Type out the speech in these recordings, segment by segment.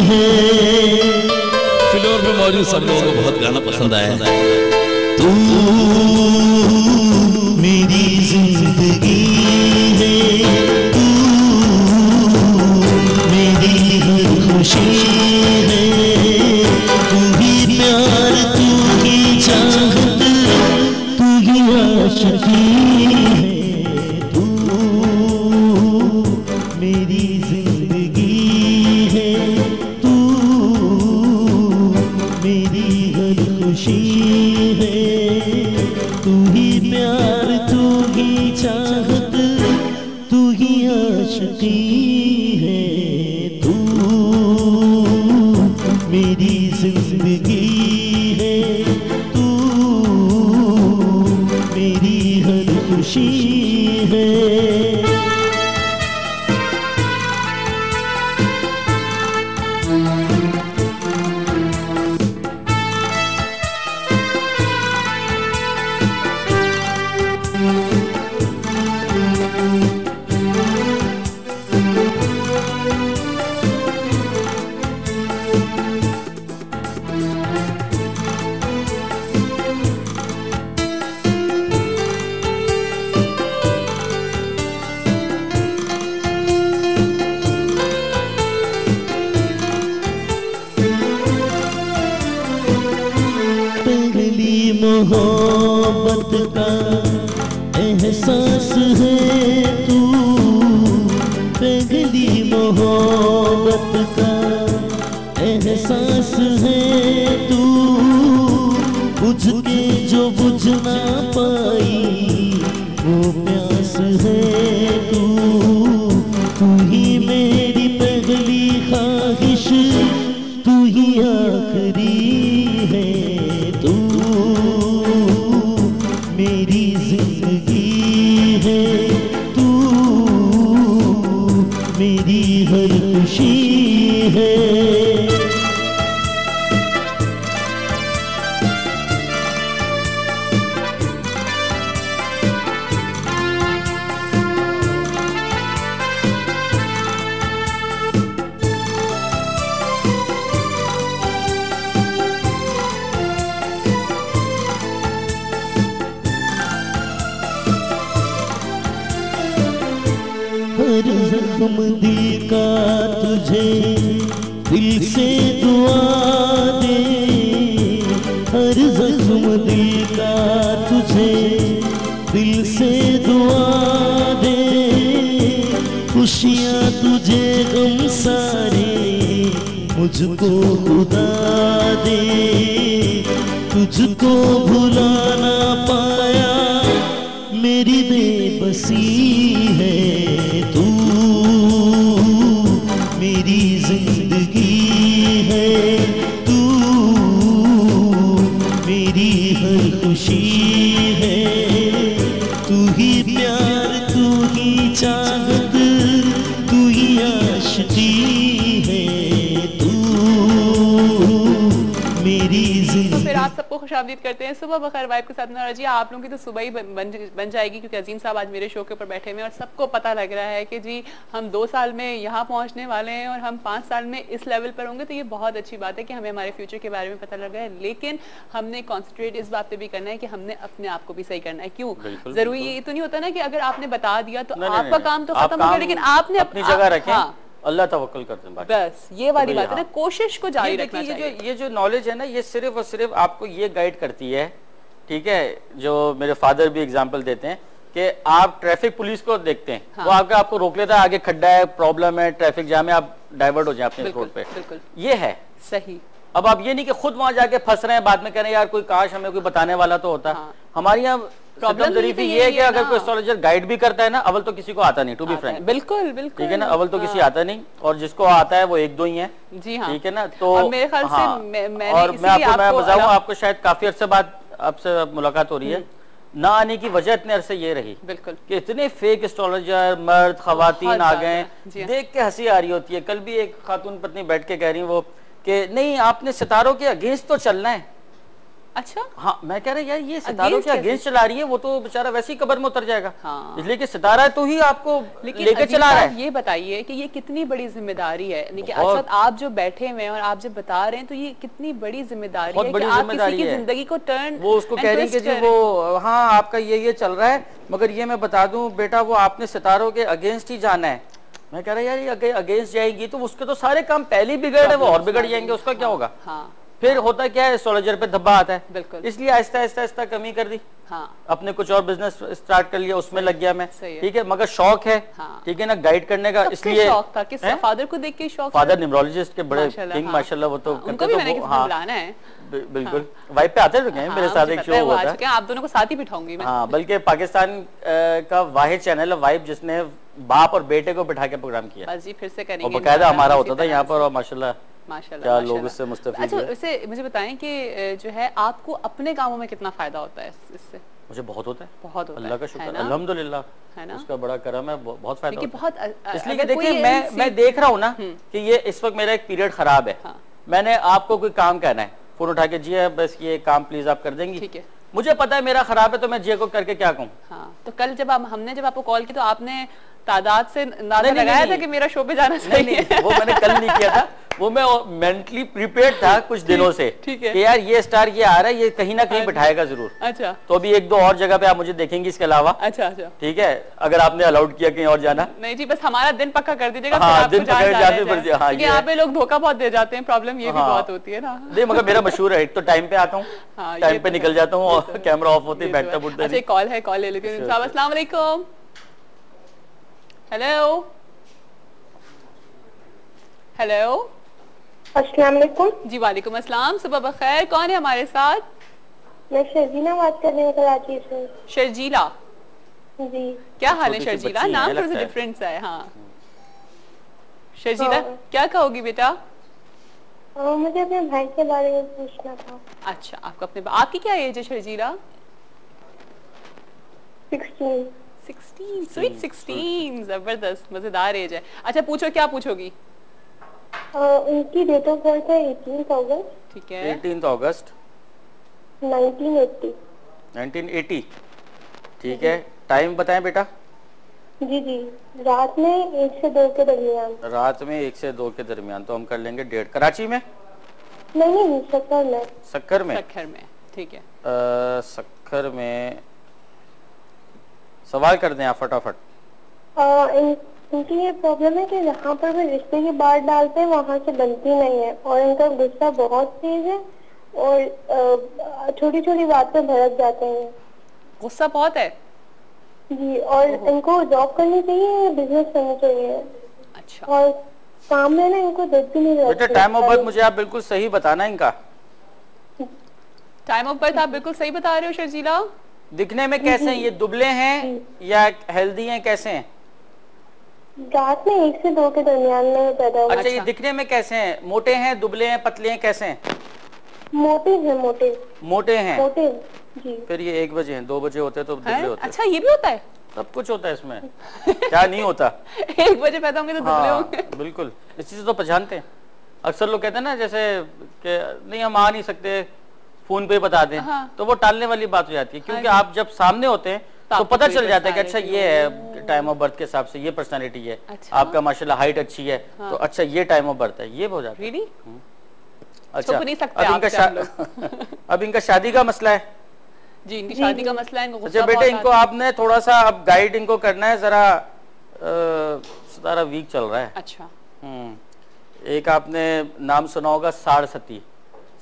है। फ्लोर में मौजूद सब लोगों को बहुत गाना पसंद आया है। तू मेरी जिंदगी है, तू मेरी हर खुशी है, तू ही प्यार, तू ही चाहत, तू ही आशिकी है। तू मेरी जिंदगी है, तू मेरी हर खुशी है, तू ही प्यार, तू ही चाहत, तू ही आशिकी है। तू मेरी जिंदगी है, तू मेरी हर खुशी है। पहली मोहब्बत का एहसास है तू, पहली मोहब्बत का एहसास है तू, बुझ के जो बुझ ना पाई वो प्यास है तू। तू ही मेरी पहली ख्वाहिश, तू ही आखिरी है। तू मेरी जिंदगी है, तू मेरी हर खुशी है। हर जख्म दिल का तुझे दिल से दुआ दे, हर जख्म दिल का तुझे दिल से दुआ दे, खुशियाँ तुझे गम सारे मुझको खुदा दे। तुझको भुला ना पाया मेरी बेबसी है। तू मेरी जिंदगी है, तू मेरी हर खुशी है, तू ही प्यार, तू ही चाहत, तू ही आशिकी है। तू मेरी जिंदगी। फिर आप सबको खुशामदीद करते हैं सुबह बखैर वाइब के साथ। नौरा जी आप लोगों की तो सुबह ही बन जाएगी, क्योंकि अजीम साहब आज मेरे शो के ऊपर बैठे हुए हैं और सबको पता लग रहा है कि जी हम 2 साल में यहाँ पहुँचने वाले हैं और हम 5 साल में इस लेवल पर होंगे। तो ये बहुत अच्छी बात है कि हमें हमारे फ्यूचर के बारे में पता लगा है, लेकिन हमने कॉन्सेंट्रेट इस बात पे भी करना है कि हमने अपने आप को भी सही करना है। क्यों जरूरी ये तो नहीं होता ना कि अगर आपने बता दिया तो आपका काम तो खत्म हो गया, लेकिन आपने अपनी जगह रखें, अल्लाह तवक्कल करते हैं। बस ये वाली बात है ना, कोशिश को जारी रखना चाहिए। ये जो नॉलेज है ना, ये सिर्फ और सिर्फ आपको ये गाइड करती है, ठीक है, जो मेरे फादर भी एग्जांपल देते हैं कि आप ट्रैफिक पुलिस को देखते हैं, वो आगे आपको रोक लेता है, आगे खड्डा है, प्रॉब्लम है, ट्रैफिक जाम है, आप डाइवर्ट हो जाए अपने रोड पे। ये है सही। अब आप ये नहीं कि खुद वहां जाके फंस रहे हैं, बाद में कह रहे हैं यार कोई काश हमें कोई बताने वाला तो होता। हमारी यहाँ प्रॉब्लम जरीफी ये है कि अगर कोई एस्ट्रोलॉजर गाइड भी करता है ना, अव्वल तो किसी को आता नहीं, टू बी फ्रैंक। बिल्कुल बिल्कुल, ठीक है ना, अव्वल तो किसी आता नहीं, और जिसको आता है वो 1-2 ही है। जी हाँ, ठीक है ना। तो मेरे ख्याल से और मैं बताऊँ आपको, शायद काफी अरसे बाद आपसे मुलाकात हो रही है, ना आने की वजह इतने अरसे ये रही बिल्कुल कि इतने फेक एस्ट्रोलॉजर मर्द खवातीन आ गए, देख के हंसी आ रही होती है। कल भी एक खातून पत्नी बैठ के कह रही वो कि नहीं आपने सितारों के अगेंस्ट तो चलना है। अच्छा हाँ, मैं कह रहा यार ये सितारों के अगेंस्ट चला रही है, वो तो बेचारा वैसे ही कब्र में उतर जाएगा। हाँ। इसलिए कि सितारा है तो ही आपको लेके चला रहा है। ये बताइए कि ये कितनी बड़ी जिम्मेदारी है, यानी कि अरशद आप जो बैठे हुए हैं और आप जब बता रहे हैं तो ये कितनी बड़ी जिम्मेदारी है कि आप किसी की जिंदगी को टर्न, वो उसको कह रही है कि जी वो हाँ आपका ये चल रहा है, मगर ये मैं बता दूं बेटा वो आपने सितारों के अगेंस्ट ही जाना है। मैं कह रहा यार ये अगेंस्ट जाएगी तो उसके तो सारे काम पहले ही बिगड़ रहे, वो और बिगड़ जाएंगे, उसका क्या होगा। हाँ। फिर होता क्या है, एस्ट्रोलॉजर पे धब्बा आता है, बिल्कुल। इसलिए आहिस्ता आहिस्ता कमी कर दी। हाँ। अपने कुछ और बिजनेस स्टार्ट कर लिया, उसमें लग गया मैं, सही ठीक है, मगर शौक है, हाँ। ठीक है ना, गाइड करने का। इसलिए शौक था किस फादर को देख के शौक, फादर न्यूमरोलॉजिस्ट के बड़े किंग माशाल्लाह, वो तो उनको भी मैंने किसी दिन बुलाना है। बिल्कुल वाइफ पे आते हैं, मेरे साथ एक शो हुआ था, आप दोनों को साथ ही बिठाऊंगी मैं। हाँ, बल्कि पाकिस्तान का वाहिद चैनल है वाइफ जिसने बाप और बेटे को बिठा के प्रोग्राम किया। बस जी फिर से करेंगे, और बकायदा हमारा होता था यहाँ पर, और माशाल्लाह क्या लोग इससे मुस्तफीद। अच्छा वैसे मुझे बताएं कि जो है आपको अपने कामों में कितना फायदा होता है इससे? मुझे बहुत होता है, बहुत होता है, अल्लाह का शुक्र, अल्हम्दुलिल्लाह, है ना, उसका बड़ा करम है, बहुत फायदा होता है। इसलिए कि देखिए मैं देख रहा हूँ ना कि ये इस वक्त मेरा एक पीरियड खराब है, मैंने आपको कोई काम करना है, फोन उठा के जी बस ये काम प्लीज आप कर देंगी, ठीक है, मुझे पता है मेरा खराब है तो मैं जी को करके क्या कहूँ। हाँ, तो कल जब हमने जब आपको कॉल की तो आपने तादाद से अंदाजा लगाया था कि मेरा शो पे जाना चाहिए? नहीं, वो मैंने कल नहीं किया था, वो मैं मेंटली प्रिपेयर्ड था कुछ दिनों से, ठीक है, कि यार ये स्टार ये आ रहा है, ये कहीं ना कहीं बिठाएगा जरूर। अच्छा, तो अभी एक दो और जगह पे आप मुझे देखेंगे इसके अलावा। अच्छा, ठीक है, अगर आपने अलाउड किया कहीं और जाना। नहीं जी, बस हमारा दिन पक्का कर दीजिएगा। हाँ, दिन पक्का जाते, हाँ, यहाँ पे लोग धोखा बहुत दे जाते हैं, प्रॉब्लम ये भी बहुत होती है ना। नहीं, मगर मेरा मशहूर है, एक तो टाइम पे आता हूँ, टाइम पे निकल जाता हूँ, और कैमरा ऑफ होते ही बैठता बुठता। अच्छा, कॉल है, कॉल ले लेती हूँ। अस्सलाम वालेकुम। हेलो हेलो, अस्सलाम वालेकुम। जी वालेकुम अस्सलाम, सुबह बखैर। कौन है हमारे साथ? मैं शर्जीला बात कर रही हूँ कराची से। शर्जीला जी, क्या हाल है शर्जीला? नाम थोड़ा सा डिफरेंट सा है। हाँ शर्जीला, क्या कहोगी बेटा? मुझे अपने भाई के बारे में पूछना था। अच्छा, आपको अपने आपकी क्या एज है शर्जीला? 16। 16, स्वीट 16, जबरदस्त, मजेदार एज है। अच्छा पूछो, क्या पूछोगी? उनकी डेट ऑफ बर्थ है 18 अगस्त। ठीक है, 18 अगस्त 1980। 1980, ठीक है। टाइम बताएं बेटा। जी जी, रात में 1 से 2 के दरमियान। रात में 1 से 2 के दरमियान, तो हम कर लेंगे डेट। कराची में? नहीं, सक्कर में। सक्कर में, सक्कर में, ठीक है। सक्कर में सवाल कर दें आप फटाफट। इनकी ये प्रॉब्लम है कि जहाँ पर वो रिश्ते की बात डालते हैं वहाँ से बनती नहीं है, और इनका गुस्सा बहुत तेज है, और छोटी छोटी बात पे भड़क जाते हैं। गुस्सा बहुत है जी, और इनको जॉब करनी चाहिए, बिजनेस करनी चाहिए। अच्छा, और काम में ना इनको देख भी नहीं रहती। बेटा टाइम ऑफ बर्थ मुझे आप बिल्कुल सही बताना इनका। टाइम ऑफ बर्थ आप बिल्कुल सही बता रहे हो शर्जीला। दिखने में कैसे हैं ये? दुबले हैं या हेल्दी हैं, कैसे हैं? रात में 1 से 2 के दरमियान में पैदा हुआ। अच्छा, ये दिखने में कैसे हैं? मोटे हैं, दुबले हैं, पतले हैं, कैसे हैं? मोटे हैं। मोटे मोटे हैं, मोटे जी। फिर ये 1 बजे हैं, 2 बजे होते तो दुबले होते। अच्छा, ये भी होता है? सब कुछ होता है इसमें, क्या नहीं होता? 1 बजे पैदा होंगे तो दुबले होंगे। बिल्कुल, इस चीज तो पहचानते हैं। अक्सर लोग कहते हैं ना जैसे कि नहीं हम आ नहीं सकते, फोन पे बता दें, तो वो टालने वाली बात हो जाती है, क्योंकि आप जब सामने होते हैं तो पता चल जाता है कि अच्छा ये है टाइम ऑफ बर्थ के हिसाब से ये पर्सनालिटी है। आपका माशाल्लाह हाइट अच्छी है, तो अच्छा ये टाइम ऑफ बर्थ है, ये हो जाता है। अच्छा, अब इनका शादी का मसला है जी, इनकी शादी का मसला है। अच्छा बेटे, इनको आपने थोड़ा सा अब गाइड इनको करना है, जरा सारा वीक चल रहा है। अच्छा, एक आपने नाम सुना होगा साढ़सती,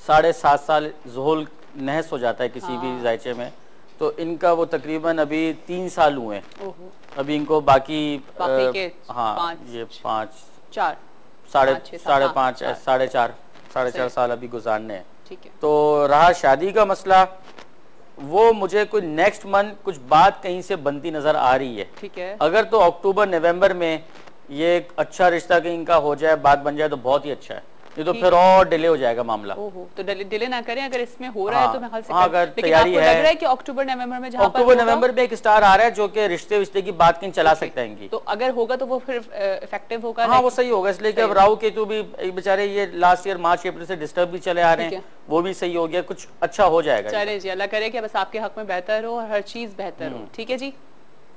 7.5 साल ज़ोहल नहस हो जाता है किसी भी जायचे में, तो इनका वो तकरीबन अभी 3 साल हुए हैं। अभी इनको बाकी हाँ ये 5 4 साढ़े चार साल अभी गुजारने हैं। ठीक है। तो रहा शादी का मसला, वो मुझे कोई नेक्स्ट मंथ कुछ बात कहीं से बनती नजर आ रही है। ठीक है। अगर तो अक्टूबर नवंबर में ये एक अच्छा रिश्ता कहीं इनका हो जाए, बात बन जाए तो बहुत ही अच्छा है। नहीं तो फिर और डिले हो जाएगा मामला। ओहो, तो डिले ना करें, अगर इसमें हो रहा है तो मैं हाल से अगर लेकिन आपको लग रहा है कि अक्टूबर नवंबर में, जहाँ अक्टूबर नवंबर में एक स्टार आ रहा है जो कि रिश्ते की बात कहीं चला सकता है इनकी, तो अगर होगा तो वो फिर इफेक्टिव होगा। हाँ वो सही होगा, इसलिए कि अब राहु केतु भी बेचारे ये लास्ट ईयर मार्च अप्रैल से डिस्टर्ब भी चले आ रहे हैं, वो भी सही हो गया, कुछ अच्छा हो जाएगा। चले जी, अल्लाह करे कि बस आपके हक में बेहतर हो और हर चीज बेहतर हो। ठीक है जी,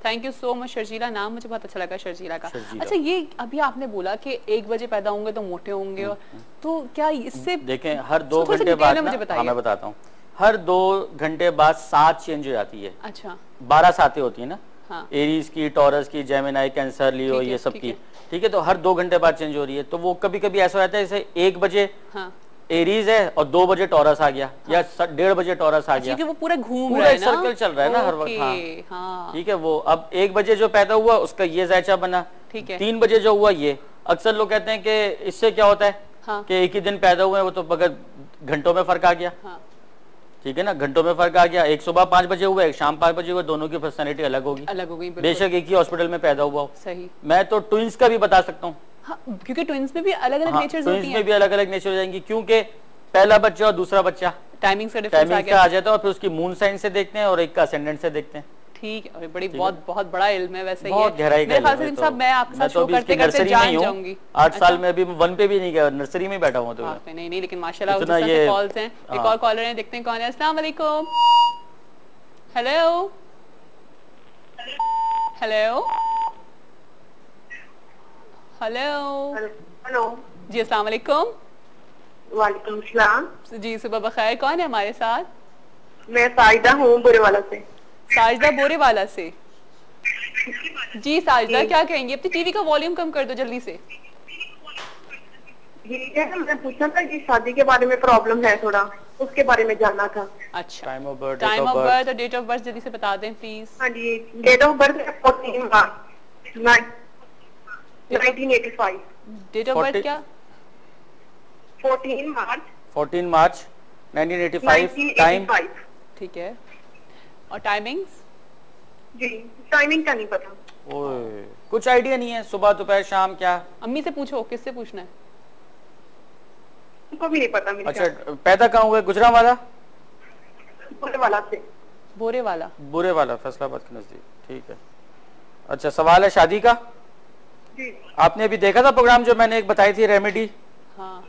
thank you so much Sharjeela, नाम मुझे बहुत अच्छा लगा शर्जीला का। अच्छा, ये अभी आपने बोला कि 1 बजे पैदा होंगे तो मोटे होंगे, तो क्या इससे देखें हर 2 घंटे बाद मैं बताता हूँ, हर 2 घंटे बाद सात चेंज हो जाती है। अच्छा, 12 सातें होती है ना, हाँ। एरीज की, टॉरस की, जेमिनाई, कैंसर, लियो, ये सब की, ठीक है, तो हर 2 घंटे बाद चेंज हो रही है। तो वो कभी कभी ऐसा रहता है जैसे 1 बजे एरीज है और 2 बजे टॉरस आ गया, या 1:30 बजे टॉरस आ गया, वो पूरा घूम रहा है ना, सर्कल चल रहा है ना हर वक्त। हाँ, ठीक है। वो अब 1 बजे जो पैदा हुआ उसका ये ज़ायचा बना, ठीक है, 3 बजे जो हुआ ये। अक्सर लोग कहते हैं कि इससे क्या होता है कि एक ही दिन पैदा हुए, वो तो मगर घंटों में फर्क आ गया, ठीक है ना, घंटों में फर्क आ गया। एक सुबह 5 बजे हुआ, एक शाम 5 बजे हुआ, दोनों की पर्सनैलिटी अलग होगी, बेशक एक ही हॉस्पिटल में पैदा हुआ हो। सही, मैं तो ट्विंस का भी बता सकता हूँ, क्योंकि ट्विंस में भी अलग अलग नेचर्स होती हैं, ट्विंस में भी अलग अलग नेचर हो जाएंगी, क्योंकि पहला बच्चा और दूसरा बच्चा टाइमिंग से डिफरेंस आ जाता है, और फिर उसकी मून साइन से देखते हैं और एक का असेंडेंट से देखते हैं। ठीक है, बड़ी बहुत बड़ा इल्म है वैसे, बहुत गहराई का मेरे ख्याल से साहब मैं आपके साथ शो करते करते जान जाऊंगी। 8 साल में अभी 1 पे भी नहीं गया, नर्सरी में बैठा हूं। तो नहीं, लेकिन माशाल्लाह उस तरह के कॉल्स हैं। एक और कॉलर है, देखते हैं कौन है। अस्सलाम वालेकुम। हेलो हेलो हेलो हेलो जी, अस्सलाम वालेकुम। वालेकुम सलाम जी, सुबह बखैर। कौन है हमारे साथ? मैं साजिदा हूँ बोरेवाला से। साजिदा बोरेवाला से। जी साजिदा, क्या कहेंगी? अपनी टीवी का वॉल्यूम कम कर दो जल्दी से। मैं पूछना था कि शादी के बारे में प्रॉब्लम है, थोड़ा उसके बारे में जानना था। अच्छा, टाइम ऑफ बर्थ और डेट ऑफ बर्थ जल्दी से बता दें प्लीज। हाँ जी, date of birth 14 March 1985। Date of birth क्या? 14 मार्च 1985। टाइम? ठीक है, और टाइमिंग्स? जी टाइमिंग का नहीं पता। ओए, कुछ आइडिया नहीं है, सुबह दोपहर शाम क्या? अम्मी से पूछो, किससे पूछना है? उनको भी नहीं पता। अच्छा, पैदा कहाँ हुआ? गुजरांवाला? बोरेवाला से। बोरेवाला फैसलाबाद के नजदीक, ठीक है। अच्छा, सवाल है शादी का। जी। आपने अभी देखा था प्रोग्राम जो मैंने एक बताई थी, रेमेडी? हाँ,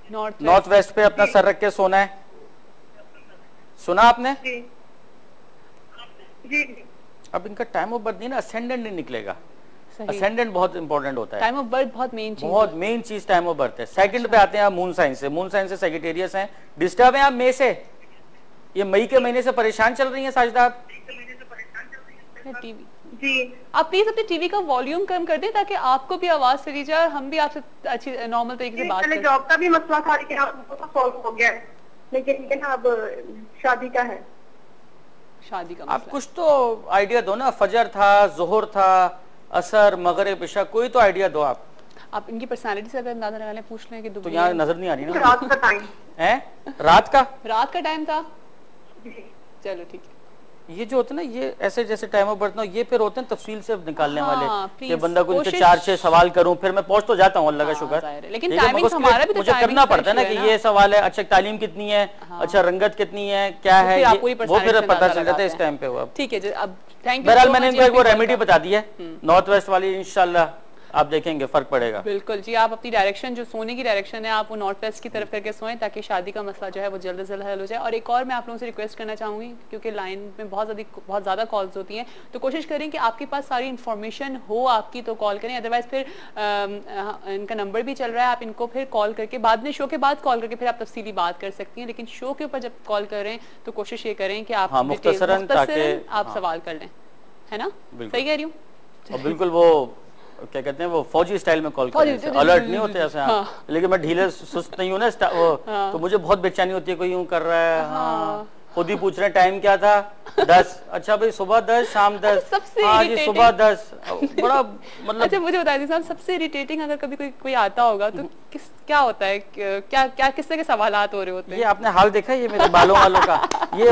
नॉर्थ वेस्ट पे अपना सर रख के सोना है, सुना आपने? जी। जी। अब इनका टाइम ऑफ बर्थ नहीं ना, असेंडेंट नहीं निकलेगा। असेंडेंट बहुत इंपॉर्टेंट होता है, टाइम ऑफ बर्थ बहुत मेन चीज टाइम ऑफ बर्थ है। सेकंड पे आते हैं आप मून साइन से। मून साइन से सेजिटेरियस हैं, डिस्टर्ब है आप मई से, ये मई के महीने से परेशान चल रही हैं साजिदा आप। टीवी जी, आप प्लीज अपने टीवी का वॉल्यूम कम कर दें ताकि आपको भी आवाज चली जाए और हम भी आपसे अच्छी नॉर्मल तरीके से बात करें। जॉब का भी मसला था कि सॉल्व हो गया, लेकिन अब शादी का है। शादी का आप कुछ तो आइडिया दो ना, फजर था, जोहर था, असर, मगरिब, इशा, कोई तो आइडिया दो आप। आप इनकी पर्सनालिटी से अगर अंदाजा लगा लें, पूछ लें कि तो यहाँ नजर नहीं आ रही ना। रात का टाइम है? रात का टाइम था। चलो ठीक है। ये जो होते हैं ना, ये ऐसे जैसे टाइम ऑफ बर्थ ना, ये फिर होते हैं तफसील से निकालने वाले कि बंदा को इनसे 4-6 सवाल करूं, फिर मैं पहुंच तो जाता हूं, अल्लाह का शुक्र। लेकिन टाइमिंग हमारा भी तो मुझे करना पड़ता है ना कि ये सवाल है, अच्छा तालीम कितनी है, अच्छा रंगत कितनी है, क्या है, वो फिर पता चल जाता है इस टाइम पे। हुआ ठीक है, अब थैंक यू। बहरहाल मैंने इनको वो रेमेडी बता दी है नॉर्थ वेस्ट वाली, इंशाल्लाह आप देखेंगे फर्क पड़ेगा। बिल्कुल जी, आप अपनी डायरेक्शन जो सोने की डायरेक्शन है, आप वो नॉर्थ वेस्ट की तरफ करके सोएं ताकि शादी का मसला जो है वो जल्द से जल्द हल हो जाए। और एक और मैं आप लोगों से रिक्वेस्ट करना चाहूँगी, क्योंकि लाइन में बहुत ज़्यादा कॉल्स होती हैं, तो कोशिश करें कि आपके पास सारी इन्फॉर्मेशन हो आपकी तो कॉल करें, अदरवाइज फिर इनका नंबर भी चल रहा है, आप इनको फिर कॉल करके बाद में, शो के बाद कॉल करके फिर आप तफसीली बात कर सकती हैं। लेकिन शो के ऊपर जब कॉल करें तो कोशिश ये करें कि आप मुख्तसरन आप सवाल कर लें, है ना? सही कह रही हूँ? बिल्कुल, वो क्या कहते हैं, वो फौजी स्टाइल में कॉल करते हैं, अलर्ट नहीं होते ऐसे। हाँ। लेकिन मैं ढीले सुस्त नहीं हूँ ना, तो मुझे बहुत बेचैनी होती है, कोई यूं कर रहा है। हाँ। खुद ही पूछ रहे हैं टाइम क्या था, 10। अच्छा भाई, सुबह 10 शाम 10। हाँ जी, सुबह 10। बड़ा मतलब। अच्छा मुझे बता दीजिए साहब, सबसे इरिटेटिंग अगर कभी कोई आता होगा तो क्या होता है, क्या किस तरह के सवालात हो रहे होते हैं? ये आपने हाल देखा है, ये मेरे बालों वालों का ये